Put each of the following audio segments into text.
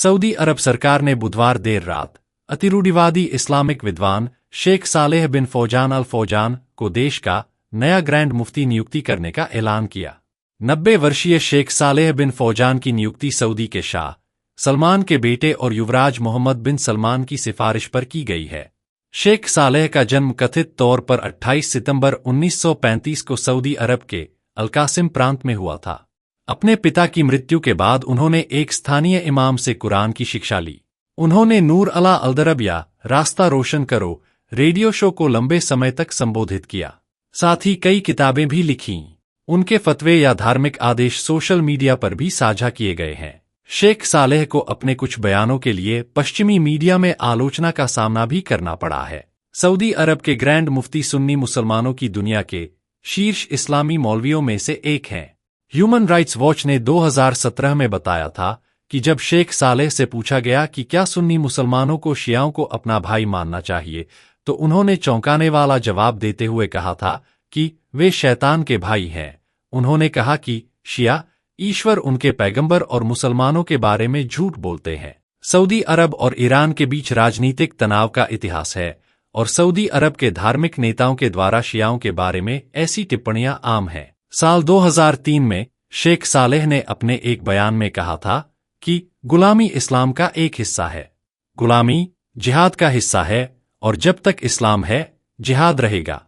Saudi अरब सरकार ने बुधवार देर रात अतिरूढ़िवादी इस्लामिक विद्वान शेख सालेह बिन फौजान अल फौजान को देश का नया ग्रैंड मुफ्ती नियुक्ति करने का ऐलान किया। 90 वर्षीय शेख सालेह बिन फौजान की नियुक्ति सऊदी के शाह सलमान के बेटे और युवराज मोहम्मद बिन सलमान की सिफारिश पर की गई है। शेख सालेह का जन्म कथित तौर पर 28 सितंबर 1935 को सऊदी अरब के अलकासिम प्रांत में हुआ था। अपने पिता की मृत्यु के बाद उन्होंने एक स्थानीय इमाम से कुरान की शिक्षा ली। उन्होंने नूर अला अलदरब या रास्ता रोशन करो रेडियो शो को लंबे समय तक संबोधित किया। साथ ही कई किताबें भी लिखीं। उनके फतवे या धार्मिक आदेश सोशल मीडिया पर भी साझा किए गए हैं। शेख सालेह को अपने कुछ बयानों के लिए पश्चिमी मीडिया में आलोचना का सामना भी करना पड़ा है। सऊदी अरब के ग्रैंड मुफ्ती सुन्नी मुसलमानों की दुनिया के शीर्ष इस्लामी मौलवियों में से एक हैं। ह्यूमन राइट्स वॉच ने 2017 में बताया था कि जब शेख सालेह से पूछा गया कि क्या सुन्नी मुसलमानों को शियाओं को अपना भाई मानना चाहिए, तो उन्होंने चौंकाने वाला जवाब देते हुए कहा था कि वे शैतान के भाई हैं। उन्होंने कहा कि शिया ईश्वर, उनके पैगंबर और मुसलमानों के बारे में झूठ बोलते हैं। सऊदी अरब और ईरान के बीच राजनीतिक तनाव का इतिहास है और सऊदी अरब के धार्मिक नेताओं के द्वारा शियाओं के बारे में ऐसी टिप्पणियां आम हैं। साल 2003 में शेख सालेह ने अपने एक बयान में कहा था कि गुलामी इस्लाम का एक हिस्सा है, गुलामी जिहाद का हिस्सा है और जब तक इस्लाम है जिहाद रहेगा।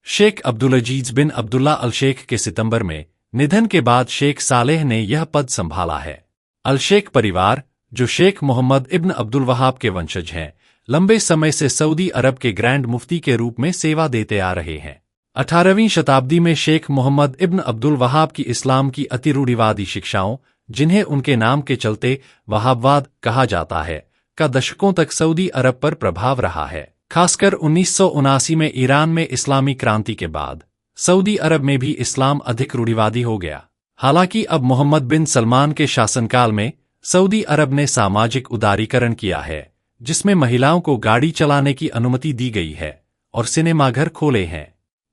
शेख अब्दुलअजीज बिन अब्दुल्ला अल शेख के सितंबर में निधन के बाद शेख सालेह ने यह पद संभाला है। अल शेख परिवार, जो शेख मोहम्मद इब्न अब्दुल वहाब के वंशज हैं, लंबे समय से सऊदी अरब के ग्रैंड मुफ्ती के रूप में सेवा देते आ रहे हैं। 18वीं शताब्दी में शेख मोहम्मद इब्न अब्दुल वहाब की इस्लाम की अतिरूढ़िवादी शिक्षाओं, जिन्हें उनके नाम के चलते वहाबवाद कहा जाता है, का दशकों तक सऊदी अरब पर प्रभाव रहा है। खासकर 1979 में ईरान में इस्लामी क्रांति के बाद सऊदी अरब में भी इस्लाम अधिक रूढ़िवादी हो गया। हालांकि अब मोहम्मद बिन सलमान के शासनकाल में सऊदी अरब ने सामाजिक उदारीकरण किया है, जिसमें महिलाओं को गाड़ी चलाने की अनुमति दी गई है और सिनेमाघर खोले हैं।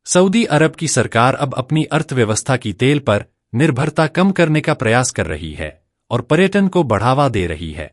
सऊदी अरब की सरकार अब अपनी अर्थव्यवस्था की तेल पर निर्भरता कम करने का प्रयास कर रही है और पर्यटन को बढ़ावा दे रही है।